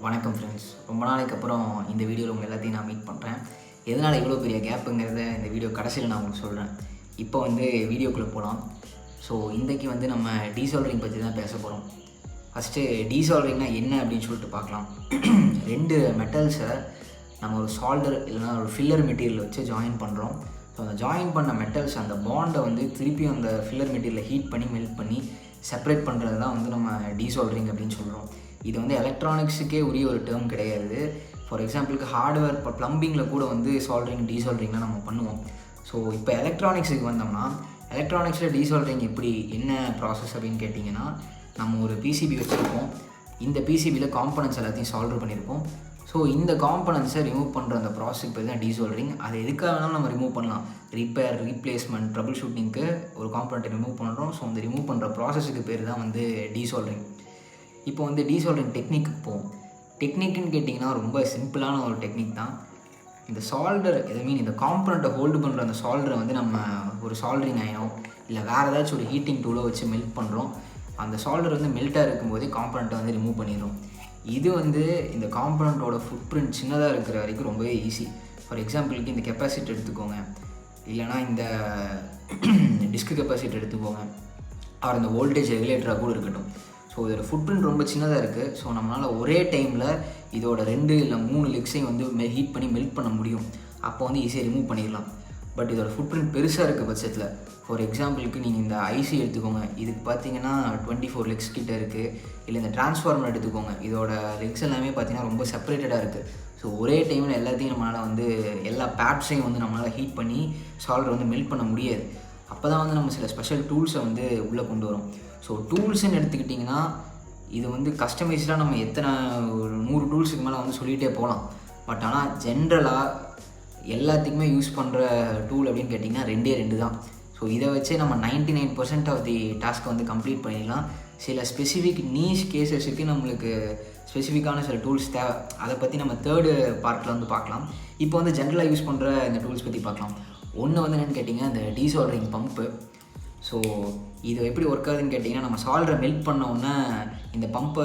வணக்கம் ஃப்ரெண்ட்ஸ். ரொம்ப நாளைக்கு அப்புறம் இந்த வீடியோவில் உங்கள் எல்லாத்தையும் நான் மீட் பண்ணுறேன். எதனால் இவ்வளோ பெரிய கேப்புங்கிறத இந்த வீடியோ கடைசியில் நான் உங்களுக்கு சொல்கிறேன். இப்போ வீடியோக்குள்ளே போகலாம். ஸோ இன்றைக்கி நம்ம டீசால்டரிங் பற்றி தான் பேச போகிறோம். ஃபஸ்ட்டு டீசால்டரிங்னா என்ன அப்படின்னு சொல்லிட்டு பார்க்கலாம். 2 மெட்டல்ஸை நம்ம ஒரு சால்டர் இல்லைனா ஒரு ஃபில்லர் மெட்டீரியல் வச்சு ஜாயின் பண்ணுறோம். ஸோ அந்த ஜாயின் பண்ண மெட்டல்ஸ் அந்த பாண்டை திருப்பியும் அந்த ஃபில்லர் மெட்டீரியலை ஹீட் பண்ணி மெல்ட் பண்ணி செப்பரேட் பண்ணுறது தான் நம்ம டீசால்டரிங் அப்படின்னு சொல்கிறோம். இது எலக்ட்ரானிக்ஸுக்கே உரிய ஒரு டேர்ம் கிடையாது. ஃபார் எக்ஸாம்பிளுக்கு ஹார்ட்வேர் இப்போ ப்ளம்பிங்கில் கூட சால்டரிங் டீசால்டரிங்லாம் நம்ம பண்ணுவோம். ஸோ இப்போ எலக்ட்ரானிக்ஸுக்கு வந்தோம்னா எலக்ட்ரானிக்ஸில் டீசால்டரிங் எப்படி என்ன ப்ராசஸ் அப்படின்னு கேட்டிங்கன்னா, நம்ம ஒரு பிசிபி வச்சுருப்போம். இந்த பிசிபியில் காம்பனன்ட்ஸ் எல்லாத்தையும் சால்டர் பண்ணியிருப்போம். ஸோ இந்த காம்பனன்ட்ஸை ரிமூவ் பண்ணுற அந்த ப்ராசஸ்க்கு பேர் தான் டீசால்டரிங். அது எதுக்காக வேணாலும் நம்ம ரிமூவ் பண்ணலாம். ரிப்பேர், ரீப்ளேஸ்மெண்ட், ட்ரபிள் ஷூட்டிங்க்கு ஒரு காம்பனண்ட்டை ரிமூவ் பண்ணுறோம். ஸோ அந்த ரிமூவ் பண்ணுற ப்ராசஸுக்கு பேர் தான் டீசால்டரிங். இப்போ டீசால்டரிங் டெக்னிக்கு போகும். டெக்னிக்குன்னு கேட்டிங்கன்னா ரொம்ப சிம்பிளான ஒரு டெக்னிக் தான். இந்த சால்டர் இந்த காம்பனண்ட்டை ஹோல்டு பண்ணுற அந்த சால்டரை நம்ம ஒரு சால்டரிங் அயனோ இல்லை வேறு ஏதாச்சும் ஒரு ஹீட்டிங் டூலோ வச்சு மெல்ட் பண்ணுறோம். அந்த சால்டர் மெல்ட்டாக இருக்கும்போதே காம்பனண்ட்டை ரிமூவ் பண்ணிடுறோம். இது இந்த காம்பனண்ட்டோட ஃபுட் பிரிண்ட் சின்னதாக இருக்கிற வரைக்கும் ரொம்பவே ஈஸி. ஃபார் எக்ஸாம்பிளுக்கு இந்த கெப்பாசிட்டி எடுத்துக்கோங்க, இல்லைனா இந்த டிஸ்க் கெப்பாசிட்டி எடுத்துக்கோங்க, அவர் இந்த வோல்டேஜ் ரெகுலேட்டராக கூட இருக்கட்டும். ஸோ இதோட ஃபுட் பிரிண்ட் ரொம்ப சின்னதாக இருக்குது. ஸோ நம்மளால் ஒரே டைமில் இதோட 2 இல்லை 3 லெக்ஸையும் ஹீட் பண்ணி மெல்ட் பண்ண முடியும். அப்போ ஈஸியாக ரிமூவ் பண்ணிடலாம். பட் இதோட ஃபுட் பிரிண்ட் பெருசாக இருக்க பட்சத்தில், ஃபார் எக்ஸாம்பிளுக்கு நீங்கள் இந்த ஐசி எடுத்துக்கோங்க. இதுக்கு பார்த்தீங்கன்னா 24 லெக்ஸ் கிட்ட இருக்குது. இல்லை இந்த டிரான்ஸ்ஃபார்மர் எடுத்துக்கோங்க, இதோட லெக்ஸ் எல்லாமே பார்த்தீங்கன்னா ரொம்ப செப்பரேட்டடாக இருக்குது. ஸோ ஒரே டைமில் எல்லாத்தையும் நம்மளால் எல்லா பேட்ஸையும் நம்மளால் ஹீட் பண்ணி சால்டர் மெல்ட் பண்ண முடியாது. அப்போ தான் நம்ம சில ஸ்பெஷல் டூல்ஸை உள்ளே கொண்டு வரோம். ஸோ டூல்ஸுன்னு எடுத்துக்கிட்டிங்கன்னா இது கஸ்டமைஸ்டாக நம்ம எத்தனை ஒரு 100 டூல்ஸுக்கு மேலே சொல்லிகிட்டே போகலாம். பட் ஆனால் ஜென்ரலாக எல்லாத்துக்குமே யூஸ் பண்ணுற டூல் அப்படின்னு கேட்டிங்கன்னா 2 தான். ஸோ இதை வச்சே நம்ம 99% ஆஃப் தி டாஸ்க்கை கம்ப்ளீட் பண்ணிடலாம். சில ஸ்பெசிஃபிக் நீஷ் கேசஸுக்கு நம்மளுக்கு ஸ்பெசிஃபிக்கான சில டூல்ஸ் தேவை. அதை பற்றி நம்ம 3rd பார்ட்டில் பார்க்கலாம். இப்போ ஜென்ரலாக யூஸ் பண்ணுற இந்த டூல்ஸ் பற்றி பார்க்கலாம். ஒன்று என்னென்னு கேட்டிங்கன்னா இந்த டீசால்டரிங் பம்ப்பு. ஸோ இது எப்படி ஒர்க் ஆகுதுன்னு கேட்டிங்கன்னா, நம்ம சால்டரை மெல்ட் பண்ணோன்னே இந்த பம்பை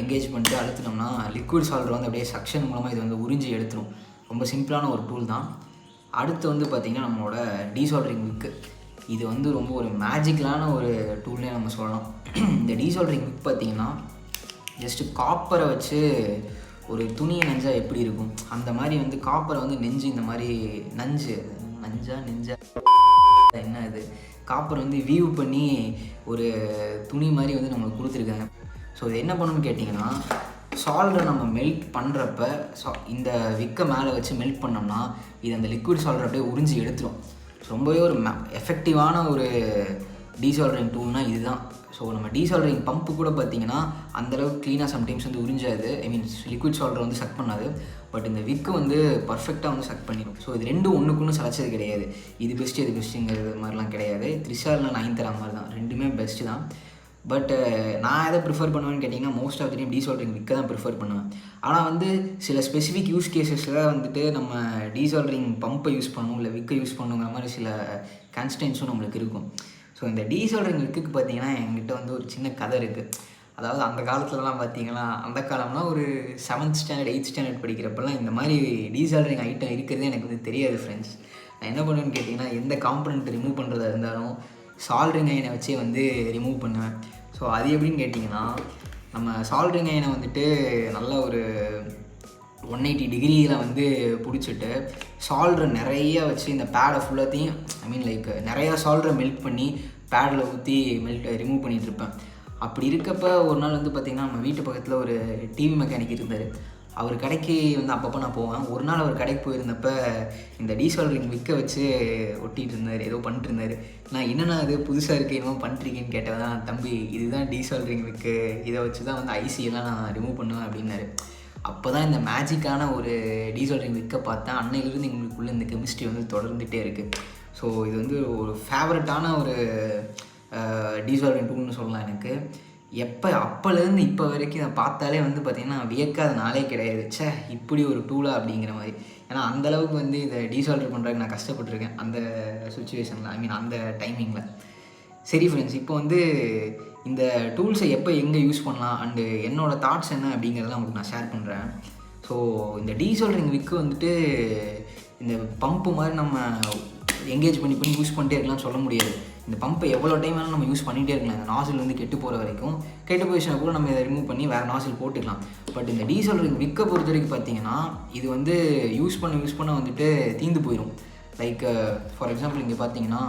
எங்கேஜ் பண்ணிட்டு அழுத்தினோம்னா லிக்விட் சால்டர் அப்படியே சக்ஷன் மூலமாக இது உறிஞ்சி எடுத்துரும். ரொம்ப சிம்பிளான ஒரு டூல் தான். அடுத்து பார்த்திங்கன்னா நம்மளோட டீசால்டரிங் விக்கு. இது ரொம்ப ஒரு மேஜிக்கலான ஒரு டூல்னே நம்ம சொல்லலாம். இந்த டீசால்டரிங் விக் பார்த்திங்கன்னா ஜஸ்ட்டு காப்பரை வச்சு ஒரு துணியை நெஞ்சால் எப்படி இருக்கும் அந்த மாதிரி காப்பரை நெஞ்சு இந்த மாதிரி நெஞ்சா என்ன இது காப்பர் வீவ் பண்ணி ஒரு துணி மாதிரி நம்மளுக்கு கொடுத்துருக்காங்க. ஸோ இது என்ன பண்ணணும்னு கேட்டிங்கன்னா, சால்டரை நம்ம மெல்ட் பண்ணுறப்ப இந்த விக்கை மேலே வச்சு மெல்ட் பண்ணோம்னா இது அந்த லிக்விட் சால்டர் அப்படியே உறிஞ்சி எடுத்துரும். ரொம்பவே ஒரு எஃபெக்டிவான ஒரு டீசால்டரிங் டூல்னால் இதுதான். ஸோ நம்ம டீசால்டரிங் பம்ப்பு கூட பார்த்திங்கன்னா அந்தளவுக்கு க்ளீனாக சம்டைம்ஸ் உறிஞ்சாது. லிக்விட் சால்டர் சக் பண்ணாது. பட் இந்த விக்கு பர்ஃபெக்டாக சக் பண்ணிடும். ஸோ இது 2 ஒன்றுக்குன்னு சளைச்சது கிடையாது. இது பெஸ்ட்டுங்கிறது மாதிரிலாம் கிடையாது. த்ரிஷாலில் 9 மாதிரி தான். 2மே பெஸ்ட்டு தான். பட் நான் எதை ப்ரிஃபர் பண்ணுவேன்னு கேட்டிங்கன்னா, மோஸ்ட் ஆஃப் த டைம் டீசால்டரிங் விக்கை தான் ப்ரிஃபர் பண்ணுவேன். ஆனால் சில ஸ்பெசிஃபிக் யூஸ் கேஸஸில் நம்ம டீசால்டரிங் பம்பை யூஸ் பண்ணணும் இல்லை விக்கை யூஸ் பண்ணணுங்கிற மாதிரி சில கான்ஸ்டன்ஸும் நம்மளுக்கு இருக்கும். ஸோ இந்த டீசால்டரிங் விக்குக்கு பார்த்திங்கன்னா என்கிட்ட ஒரு சின்ன கதை இருக்குது. அதாவது அந்த காலத்துலலாம் பார்த்திங்கன்னா, அந்த காலம்னா ஒரு 7th ஸ்டாண்டர்ட் 8th ஸ்டாண்டர்ட் படிக்கிறப்பெல்லாம் இந்த மாதிரி டீசால்டரிங் ஐட்டம் இருக்கிறதே எனக்கு தெரியாது ஃப்ரெண்ட்ஸ். நான் என்ன பண்ணுவேன்னு கேட்டிங்கன்னா, எந்த காம்பனண்ட் ரிமூவ் பண்ணுறதா இருந்தாலும் சால்டரிங் அயனை வச்சே ரிமூவ் பண்ணுவேன். ஸோ அது எப்படின்னு கேட்டிங்கன்னா, நம்ம சால்டரிங் அயனை நல்லா ஒரு 180 டிகிரியில் பிடிச்சிட்டு சால்டரை நிறைய வச்சு இந்த பேடை ஃபுல்லாத்தையும் நிறையா சால்டரை மெல்ட் பண்ணி பேடில் ஊற்றி ரிமூவ் பண்ணிகிட்ருப்பேன். அப்படி இருக்கப்போ ஒரு நாள் பார்த்திங்கன்னா, நம்ம வீட்டு பக்கத்தில் ஒரு டிவி மெக்கானிக் இருந்தார். அவர் கடைக்கு அப்பப்போ நான் போவேன். ஒரு நாள் அவர் கடைக்கு போயிருந்தப்போ இந்த டீசால்டரிங் விக்கை வச்சு ஒட்டிகிட்டு இருந்தார், ஏதோ பண்ணிட்டு இருந்தார். நான் என்னென்னா அது புதுசாக இருக்குது என்னமோ பண்ணிட்டுருக்கேன்னு கேட்டேன். தான் தம்பி இதுதான் டீசால்டரிங் விக்கு, இதை வச்சு தான் ஐசியெல்லாம் நான் ரிமூவ் பண்ணுவேன் அப்படின்னாரு. அப்போ தான் இந்த மேஜிக்கான ஒரு டீசால்டரிங் விக்கை பார்த்தேன். அன்னையிலிருந்து எங்களுக்குள்ளே இந்த கெமிஸ்ட்ரி தொடர்ந்துகிட்டே இருக்குது. ஸோ இது ஒரு ஃபேவரட்டான ஒரு டீசால்டரிங் டூல்னு சொல்லலாம் எனக்கு. அப்போலேருந்து இப்போ வரைக்கும் நான் பார்த்தாலே பார்த்திங்கன்னா வியக்காத நாளே கிடையாது. இப்படி ஒரு டூலா அப்படிங்கிற மாதிரி. ஏன்னா அந்தளவுக்கு இதை டீசால்டர் பண்ணுறதுக்கு நான் கஷ்டப்பட்டுருக்கேன் அந்த சுச்சுவேஷனில், அந்த டைமிங்கில். சரி ஃப்ரெண்ட்ஸ், இப்போ வந்து இந்த டூல்ஸை எப்போ எங்கே யூஸ் பண்ணலாம் அண்டு என்னோடய தாட்ஸ் என்ன அப்படிங்கிறத உங்களுக்கு நான் ஷேர் பண்ணுறேன். ஸோ இந்த டீசோல்டரிங் விக்கு வந்துட்டு இந்த பம்பு மாதிரி நம்ம எங்கேஜ் பண்ணி யூஸ் பண்ணிட்டே இருக்கலாம்னு சொல்ல முடியாது. இந்த பம்பை எவ்வளோ டைம் வேணாலும் நம்ம யூஸ் பண்ணிகிட்டே இருக்கலாம். இந்த நாசில் வந்து கெட்டு போகிற வரைக்கும். கெட்டு போயிடுச்சுனா கூட நம்ம இதை ரிமூவ் பண்ணி வேறு நாசில் போட்டுக்கலாம். பட் இந்த டீசோல்டரிங் விக்கை பொறுத்த வரைக்கும் பார்த்தீங்கன்னா இது வந்து யூஸ் பண்ண வந்துட்டு தீந்து போயிடும். லைக் ஃபார் எக்ஸாம்பிள் இங்கே பார்த்தீங்கன்னா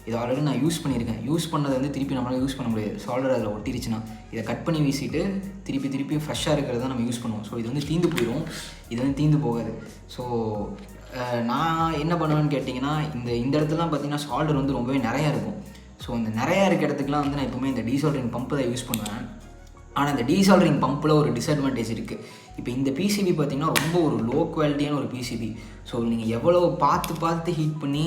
இது ஆல்ரெடி நான் யூஸ் பண்ணியிருக்கேன். யூஸ் பண்ணதை வந்து திருப்பி நம்மளால் யூஸ் பண்ண முடியாது. சால்டர் அதில் ஒட்டிருச்சுன்னா இதை கட் பண்ணி வீசிட்டு திருப்பி ஃப்ரெஷ்ஷாக இருக்கிறத நம்ம யூஸ் பண்ணுவோம். ஸோ இது வந்து தீந்து போயிடும். இது வந்து தீந்து போகாது. ஸோ நான் என்ன பண்ணுவேன்னு கேட்டிங்கன்னா இந்த இடத்துலாம் பார்த்தீங்கன்னா சால்டர் வந்து ரொம்பவே நிறையா இருக்கும். ஸோ இந்த நிறையா இருக்க இடத்துக்குலாம் வந்து நான் எப்போவுமே இந்த டீசோல்டரிங் பம்பை தான் யூஸ் பண்ணுவேன். ஆனால் இந்த டீசோல்டரிங் பம்பில் ஒரு டிஸ்அட்வான்டேஜ் இருக்குது. இப்போ இந்த பிசிபி பார்த்திங்கன்னா ரொம்ப ஒரு லோ குவாலிட்டியான ஒரு பிசிபி. ஸோ நீங்கள் எவ்வளோ பார்த்து ஹீட் பண்ணி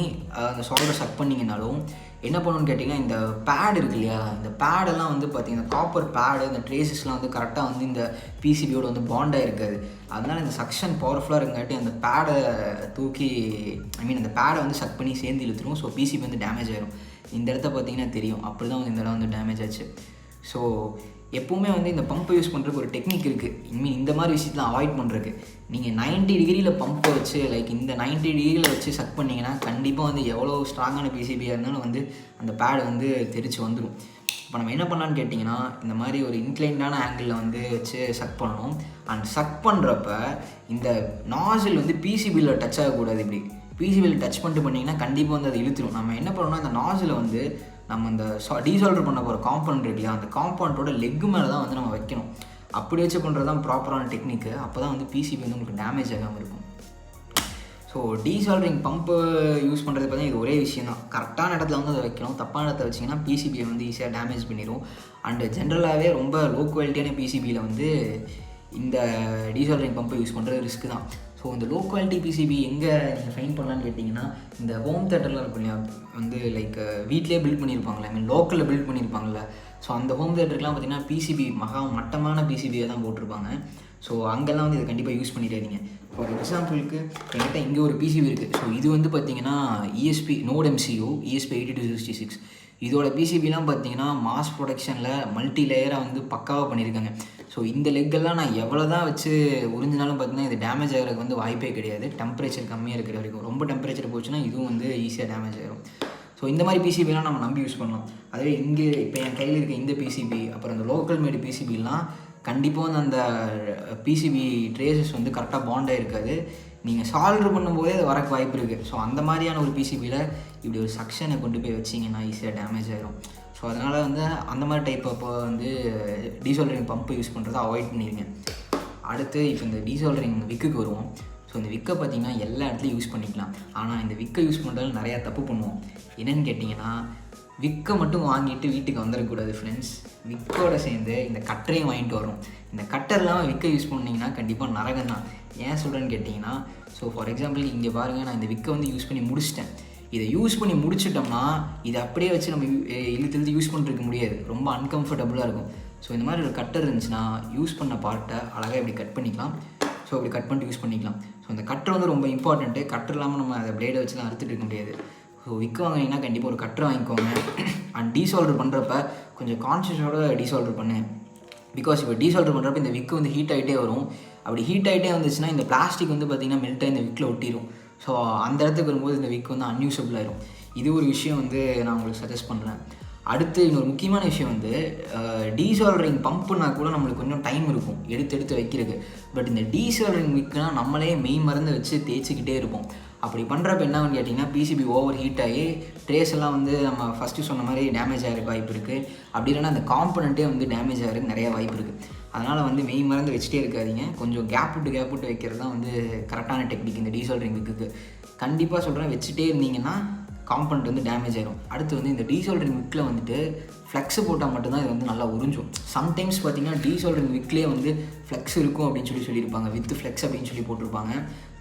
அந்த சால்டர் சக் பண்ணிங்கனாலும் என்ன பண்ணணும்னு கேட்டிங்கன்னா இந்த பேட் இருக்கு இல்லையா, இந்த பேடெல்லாம் வந்து பார்த்திங்கன்னா காப்பர் பேடு, இந்த ட்ரேசஸ்லாம் வந்து கரெக்டாக வந்து இந்த பிசிபியோட வந்து பாண்டாக இருக்காது. அதனால் இந்த சக்ஷன் பவர்ஃபுல்லாக இருக்காட்டி அந்த பேடை தூக்கி அந்த பேடை வந்து சக் பண்ணி சேர்ந்து இழுத்துரும். ஸோ பிசிபி வந்து டேமேஜ் ஆகிடும். இந்த இடத்த பார்த்திங்கன்னா தெரியும், அப்படி தான் வந்து இந்த இடம் வந்து டேமேஜ் ஆச்சு. ஸோ எப்போவுமே வந்து இந்த பம்பை யூஸ் பண்ணுறதுக்கு ஒரு டெக்னிக் இருக்குது. இந்த மாதிரி விஷயத்தெலாம் அவாய்ட் பண்ணுறதுக்கு நீங்கள் 90 டிகிரியில் பம்பை வச்சு லைக் இந்த 90 டிகிரியில் வச்சு சக் பண்ணிங்கன்னா கண்டிப்பாக வந்து எவ்வளோ ஸ்ட்ராங்கான பிசிபியாக இருந்தாலும் வந்து அந்த பேடு வந்து தெரிச்சு வந்துடும். இப்போ நம்ம என்ன பண்ணலான்னு கேட்டிங்கன்னா இந்த மாதிரி ஒரு இன்க்ளைண்டான ஆங்கிளில் வந்து வச்சு சக் பண்ணணும். அண்ட் சக் பண்ணுறப்ப இந்த நாசில் வந்து பிசிபியில் டச் ஆகக்கூடாது. இப்படி பிசிபியில் டச் பண்ணிங்கன்னா கண்டிப்பாக வந்து அதை இழுத்துடும். நம்ம என்ன பண்ணணும்னா இந்த நாசில் வந்து நம்ம இந்த டீசோல்டர் பண்ண போகிற காம்பவுண்ட் இருக்கு இல்லையா, அந்த காம்பவுண்டோட லெக்கு மேலே தான் வந்து நம்ம வைக்கணும். அப்படி வச்சு பண்ணுறது தான் ப்ராப்பரான டெக்னிக்கு. அப்போ தான் வந்து பிசிபி வந்து உங்களுக்கு டேமேஜ் ஆகாமல் இருக்கும். ஸோ டீசோல்டரிங் பம்பு யூஸ் பண்ணுறது பார்த்தீங்கன்னா இது ஒரே விஷயம் தான். கரெக்டான இடத்துல வந்து அதை வைக்கணும். தப்பான இடத்துல வச்சிங்கன்னா பிசிபியை வந்து ஈஸியாக டேமேஜ் பண்ணிடும். அண்டு ஜென்ரலாகவே ரொம்ப லோ குவாலிட்டியான பிசிபியில் வந்து இந்த டீசோல்டரிங் பம்பை யூஸ் பண்ணுறது ரிஸ்க்கு தான். ஸோ இந்த லோ குவாலிட்டி பிசிபி எங்கே நீங்கள் ஃபைன் பண்ணலான்னு கேட்டிங்கன்னா இந்த ஹோம் தேட்டர்லாம் இருக்கும் இல்லையா, வந்து லைக் வீட்டிலே பில்ட் பண்ணியிருப்பாங்களே, லோக்கலில் பில்ட் பண்ணியிருப்பாங்கள்ல. ஸோ அந்த ஹோம் தேட்டருக்குலாம் பார்த்திங்கன்னா பிசிபி மட்டமான பிசிபியை தான் போட்டிருப்பாங்க. ஸோ அங்கெல்லாம் வந்து இதை கண்டிப்பாக யூஸ் பண்ணிடாதீங்க. ஃபார் எக்ஸாம்பிளுக்கு என்கிட்ட இங்கே ஒரு பிசிபி இருக்குது. ஸோ இது வந்து பார்த்திங்கன்னா நோட் எம்சியூ ESP 8266. இதோட பிசிபிலாம் பார்த்திங்கன்னா மாஸ் ப்ரொடக்ஷனில் மல்டி லேயராக வந்து பக்காவாக பண்ணியிருக்காங்க. ஸோ இந்த லெக்கெல்லாம் நான் எவ்வளோ தான் வச்சு உறிஞ்சினாலும் பார்த்திங்கன்னா இது டேமேஜ் ஆகிறதுக்கு வந்து வாய்ப்பே கிடையாது. டெம்பரேச்சர் கம்மியாக இருக்கிற வரைக்கும். ரொம்ப டெம்பரேச்சர் போச்சுன்னா இதுவும் வந்து ஈஸியாக டேமேஜ் ஆகிடும். ஸோ இந்த மாதிரி பிசிபிலாம் நம்ம நம்பி யூஸ் பண்ணலாம். அதுவே இங்கே இப்போ என் கையில் இருக்க இந்த பிசிபி அப்புறம் இந்த லோக்கல் மேடு பிசிபிலாம் கண்டிப்பாக வந்து அந்த பிசிபி ட்ரேசஸ் வந்து கரெக்டாக பாண்டாக இருக்காது. நீங்கள் சால்டர் பண்ணும்போதே அது வரக்கு வாய்ப்பு இருக்குது. ஸோ அந்த மாதிரியான ஒரு பிசிபியில் இப்படி ஒரு சக்ஷனை கொண்டு போய் வச்சிங்கன்னா ஈஸியாக டேமேஜ் ஆகிடும். ஸோ அதனால் வந்து அந்த மாதிரி டைப் அப்போ வந்து டீசோல்டரிங் பம்பை யூஸ் பண்ணுறதை அவாய்ட் பண்ணிடுங்க. அடுத்து இப்போ இந்த டீசோல்டரிங் விக்குக்கு வருவோம். ஸோ இந்த விக்கை பார்த்திங்கன்னா எல்லா இடத்துலையும் யூஸ் பண்ணிக்கலாம். ஆனால் இந்த விக்கை யூஸ் பண்ணுறதுல நிறையா தப்பு பண்ணுவோம். என்னென்னு கேட்டிங்கன்னா விக்கை மட்டும் வாங்கிட்டு வீட்டுக்கு வந்துடக்கூடாது ஃப்ரெண்ட்ஸ். விக்கோட சேர்ந்து இந்த கட்டரையும் வாங்கிட்டு வரும். இந்த கட்டர் இல்லாமல் விக்கை யூஸ் பண்ணிங்கன்னா கண்டிப்பாக நரகம் தான். ஏன் சொல்கிறேன்னு கேட்டிங்கன்னா ஸோ ஃபார் எக்ஸாம்பிள் இங்கே பாருங்கள், நான் இந்த விக்கை வந்து யூஸ் பண்ணி முடிச்சிட்டேன். இதை யூஸ் பண்ணி முடிச்சிட்டோம்னா இதை அப்படியே வச்சு நம்ம இழுத்து யூஸ் பண்ணிருக்க முடியாது. ரொம்ப அன்கம்ஃபர்டபுளாக இருக்கும். ஸோ இந்த மாதிரி ஒரு கட்டர் இருந்துச்சுன்னா யூஸ் பண்ண பார்ட்டை அழகாக இப்படி கட் பண்ணிக்கலாம். ஸோ இப்படி கட் பண்ணிட்டு யூஸ் பண்ணிக்கலாம். ஸோ இந்த கட்டர் வந்து ரொம்ப இம்பார்ட்டண்ட்டு. கட்டர் இல்லாமல் நம்ம அதை பிளேடை வச்சுலாம் அறுத்துட்டு இருக்க முடியாது. ஸோ விக்கு வாங்கினீங்கன்னா கண்டிப்பாக ஒரு கட்டர் வாங்கிக்கோங்க. அண்ட் டீசோல்டர் பண்ணுறப்ப கொஞ்சம் கான்ஷியஸோட டீசோல்டர் பண்ணு. பிகாஸ் இப்போ டீசோல்டர் பண்ணுறப்ப இந்த விக்கு வந்து ஹீட் ஆகிட்டே வரும். அப்படி ஹீட் ஆகிட்டே வந்துச்சுன்னா இந்த பிளாஸ்டிக் வந்து பார்த்திங்கன்னா மெல்ட் ஆகி இந்த விக்கில் ஒட்டிடும். ஸோ அந்த இடத்துக்கு வரும்போது இந்த விக் வந்து அன்யூசபிள் ஆயிரும். இது ஒரு விஷயம் வந்து நான் உங்களுக்கு சஜஸ்ட் பண்ணுறேன். அடுத்து இன்னொரு முக்கியமான விஷயம் வந்து டீசோல்டரிங் பம்புனா கூட நம்மளுக்கு கொஞ்சம் டைம் இருக்கும் எடுத்து வைக்கிறது. பட் இந்த டீசோல்டரிங் விக்குனா நம்மளே மெய் மருந்து வச்சு தேய்ச்சிக்கிட்டே இருப்போம். அப்படி பண்ணுறப்ப என்னன்னு கேட்டிங்கன்னா பிசிபி ஓவர் ஹீட் ஆகி ட்ரேஸ் எல்லாம் வந்து நம்ம ஃபஸ்ட்டு சொன்ன மாதிரி டேமேஜ் ஆகிறதுக்கு வாய்ப்பு இருக்குது. அப்படி இல்லைன்னா அந்த காம்பனண்ட்டே வந்து டேமேஜ் ஆகிறதுக்கு நிறைய வாய்ப்பு இருக்குது. அதனால் வந்து மெய் மருந்து வச்சுட்டே இருக்காதிங்க. கொஞ்சம் கேப் விட்டு வைக்கிறது தான் வந்து கரெக்டான டெக்னிக் இந்த டீசோல்டரிங் விக்குக்கு. கண்டிப்பாக சொல்கிறேன், வச்சுட்டே இருந்தீங்கன்னா காம்பனண்ட் வந்து டேமேஜ் ஆகிடும். அடுத்து வந்து இந்த டீசோல்டரிங் விக்கில் வந்துட்டு ஃப்ளெக்ஸு போட்டால் மட்டும்தான் இது வந்து நல்லா உறிஞ்சும். சம்டைம்ஸ் பார்த்திங்கன்னா டீசோல்டரிங் விக்லேயே வந்து ஃப்ளெக்ஸ் இருக்கும் அப்படின்னு சொல்லியிருப்பாங்க. வித் ஃப்ளெக்ஸ் அப்படின்னு போட்டிருப்பாங்க.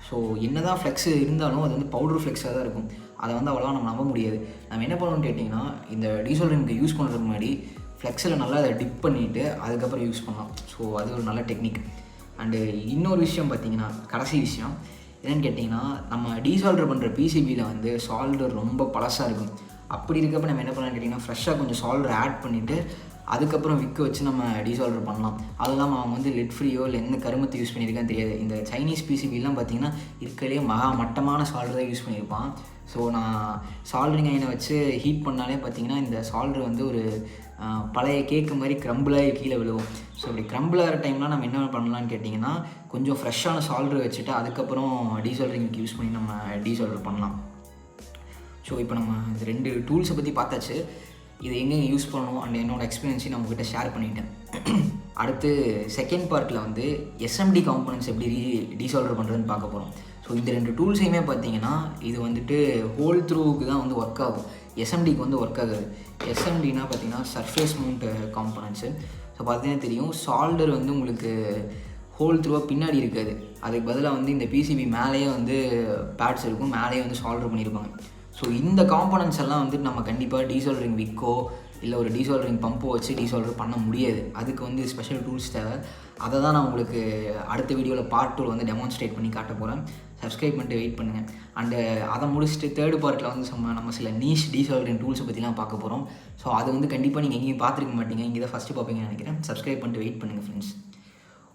ஸோ என்ன தான் ஃப்ளெக்ஸ் இருந்தாலும் அது வந்து பவுடர் ஃப்ளெக்ஸாக தான் இருக்கும். அதை வந்து அவ்வளோவா நம்ம நம்ப முடியாது. நம்ம என்ன பண்ணணும்னு கேட்டிங்கன்னா இந்த டீசோல்டரிங்க்கு யூஸ் பண்ணுறதுக்கு முன்னாடி ஃப்ளெக்ஸில் நல்லா அதை டிப் பண்ணிவிட்டு அதுக்கப்புறம் யூஸ் பண்ணலாம். ஸோ அது ஒரு நல்ல டெக்னிக். அண்டு இன்னொரு விஷயம் பார்த்திங்கன்னா கடைசி விஷயம் என்னென்னு கேட்டிங்கன்னா நம்ம டீசால்டர் பண்ணுற பிசிபியில் வந்து சால்டர் ரொம்ப பழசாக இருக்கும். அப்படி இருக்கப்போ நம்ம என்ன பண்ணலாம்னு கேட்டிங்கன்னா ஃப்ரெஷ்ஷாக கொஞ்சம் சால்டர் ஆட் பண்ணிவிட்டு அதுக்கப்புறம் விக்க வச்சு நம்ம டீசால்டர் பண்ணலாம். அது இல்லாமல் அவங்க வந்து லெட் ஃப்ரீயோ இல்லை எந்த கருமத்தை யூஸ் பண்ணியிருக்கான்னு தெரியாது. இந்த சைனீஸ் பிசிபிலாம் பார்த்திங்கன்னா இருக்கிறதுலே மட்டமான சால்டர் தான் யூஸ் பண்ணியிருப்பான். ஸோ நான் சால்டரிங் ஐனை வச்சு ஹீட் பண்ணாலே பார்த்திங்கன்னா இந்த சால்டர் வந்து ஒரு பழைய கேக்கு மாதிரி க்ரம்பிளாகி கீழே விழுவும். ஸோ இப்படி க்ரம்பிள் ஆகிற டைம்லாம் நம்ம என்ன பண்ணலான்னு கேட்டிங்கன்னா கொஞ்சம் ஃப்ரெஷ்ஷான சால்டர் வச்சுட்டு அதுக்கப்புறம் டீசால்டரிங்க்கு யூஸ் பண்ணி நம்ம டீசால்டர் பண்ணலாம். ஸோ இப்போ நம்ம இந்த 2 டூல்ஸை பற்றி பார்த்தாச்சு. இது எங்கே யூஸ் பண்ணணும் அண்ட் என்னோடய எக்ஸ்பீரியன்ஸையும் நான் உங்கள்கிட்ட ஷேர் பண்ணிட்டேன். அடுத்து செகண்ட் பார்ட்டில் வந்து எஸ்எம்டி காம்பனன்ட்ஸ் எப்படி டீசால்டர் பண்ணுறதுன்னு பார்க்க போகிறோம். ஸோ இந்த 2 டூல்ஸையுமே பார்த்தீங்கன்னா இது வந்துட்டு ஹோல் த்ரூவுக்கு தான் வந்து ஒர்க் ஆகும், எஸ்எம்டிக்கு வந்து ஒர்க் ஆகாது. எஸ்எம்டினா பார்த்தீங்கன்னா சர்ஃபேஸ் மவுண்ட் காம்பனன்ட்ஸு. ஸோ பார்த்தீங்கன்னா தெரியும் சால்டர் வந்து உங்களுக்கு ஹோல் த்ரூவாக பின்னாடி இருக்காது. அதுக்கு பதிலாக வந்து இந்த பிசிபி மேலேயே வந்து பேட்ஸ் இருக்கும், மேலேயே வந்து சால்டர் பண்ணியிருப்பாங்க. ஸோ இந்த காம்பனன்ட்ஸ் எல்லாம் வந்துட்டு நம்ம கண்டிப்பாக டீசால்டரிங் விக்கோ இல்லை ஒரு டீசால்டரிங் பம்போ வச்சு டீசால்டர் பண்ண முடியாது. அதுக்கு வந்து ஸ்பெஷல் டூல்ஸ் தேவை. அதை தான் நான் உங்களுக்கு அடுத்த வீடியோவில் பார்ட் 2 வந்து டெமான்ஸ்ட்ரேட் பண்ணி காட்ட போகிறேன். சப்ஸ்கிரைப் பண்ணிட்டு வெயிட் பண்ணுங்கள். அண்டு அதை முடிச்சுட்டு தேர்ட் பார்ட்டில் வந்து நம்ம சில நீஷ் டீசால்டரிங் டூல்ஸை பற்றிலாம் பார்க்க போகிறோம். ஸோ அது வந்து கண்டிப்பாக நீங்கள் எங்கேயும் பார்த்துருக்க மாட்டீங்க, இங்கே தான் ஃபஸ்ட்டு பார்ப்பீங்கன்னு நினைக்கிறேன். சப்ஸ்கிரைப் பண்ணிட்டு வெயிட் பண்ணுங்கள் ஃப்ரெண்ட்ஸ்.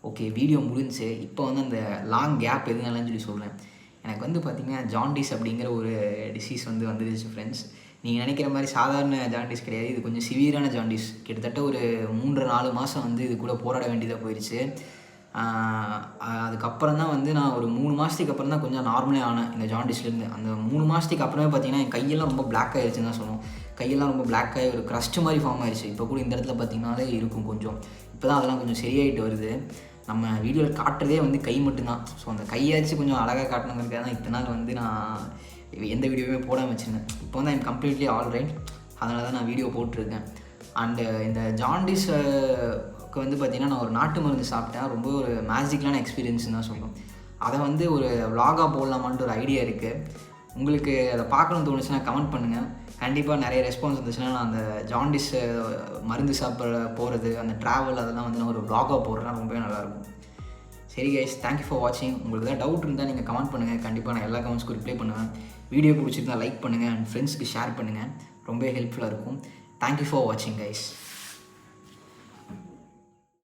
ஓகே, வீடியோ முடிஞ்சு. இப்போ வந்து அந்த லாங் கேப் எதுனாலன்னு சொல்லி சொல்கிறேன். எனக்கு வந்து பார்த்திங்கன்னா ஜாண்டிஸ் அப்படிங்கிற ஒரு டிசீஸ் வந்துருச்சு ஃப்ரெண்ட்ஸ். நீங்கள் நினைக்கிற மாதிரி சாதாரண ஜாண்டிஸ் கிடையாது, இது கொஞ்சம் சிவியரான ஜாண்டிஸ். கிட்டத்தட்ட ஒரு 3-4 மாதம் வந்து இது கூட போராட வேண்டியதாக போயிடுச்சு. அதுக்கப்புறம் தான் வந்து நான் ஒரு 3 மாதத்துக்கு அப்புறம் தான் கொஞ்சம் நார்மலே ஆனேன் இந்த ஜாண்டிஸ்லேருந்து. அந்த 3 மாதத்துக்கு அப்புறமே பார்த்திங்கன்னா என் கையெல்லாம் ரொம்ப பிளாக் ஆகிடுச்சுன்னு தான் சொல்லுவோம். கையெல்லாம் ரொம்ப பிளாக் ஆகி ஒரு க்ரஸ்ட் மாதிரி ஃபார்ம் ஆயிடுச்சு. இப்போ கூட இந்த இடத்துல பார்த்திங்கனாலே இருக்கும் கொஞ்சம். இப்போ தான் அதெல்லாம் கொஞ்சம் சரியாயிட்டு வருது. நம்ம வீடியோவில் காட்டுறதே வந்து கை மட்டும்தான். ஸோ அந்த கையாச்சு கொஞ்சம் அழகாக காட்டணுங்கிறதுக்காக தான் இத்தனை நாள் வந்து நான் எந்த வீடியோவுமே போடாமல் வச்சுருந்தேன். இப்போ வந்து ஐம் கம்ப்ளீட்லி ஆல் ரைட், அதனால தான் நான் வீடியோ போட்டிருக்கேன். அண்டு இந்த ஜாண்டிஸுக்கு வந்து பார்த்திங்கன்னா நான் ஒரு நாட்டு மருந்து சாப்பிட்டேன். ரொம்ப ஒரு மேஜிக்கலான எக்ஸ்பீரியன்ஸ்னு தான் சொல்லுவோம். அதை வந்து ஒரு vlog-ஆ போடலாமான்ட்டு ஒரு ஐடியா இருக்குது. உங்களுக்கு அதை பார்க்கணும்னு தோணுச்சுன்னா கமெண்ட் பண்ணுங்கள். கண்டிப்பாக நிறைய ரெஸ்பான்ஸ் இருந்துச்சுன்னா நான் அந்த ஜாண்டிஸ் மருந்து சாப்பிட போகிறது, அந்த ட்ராவல் அதெல்லாம் வந்து நான் ஒரு vlog-ஆ போடுறேன்னா ரொம்பவே நல்லாயிருக்கும். சரி கைஸ், தேங்க்யூ ஃபார் வாட்சிங். உங்களுக்கு ஏதாவது டவுட் இருந்தால் நீங்கள் கமெண்ட் பண்ணுங்கள். கண்டிப்பாக நான் எல்லா கமெண்ட்ஸ்க்கும் ரிப்ளை பண்ணுவேன். வீடியோ பிடிச்சிருந்தா லைக் பண்ணுங்கள் அண்ட் ஃப்ரெண்ட்ஸ்க்கு ஷேர் பண்ணுங்கள். ரொம்ப ஹெல்ப்ஃபுல்லாக இருக்கும். தேங்க்யூ ஃபார் வாட்சிங் கைஸ்.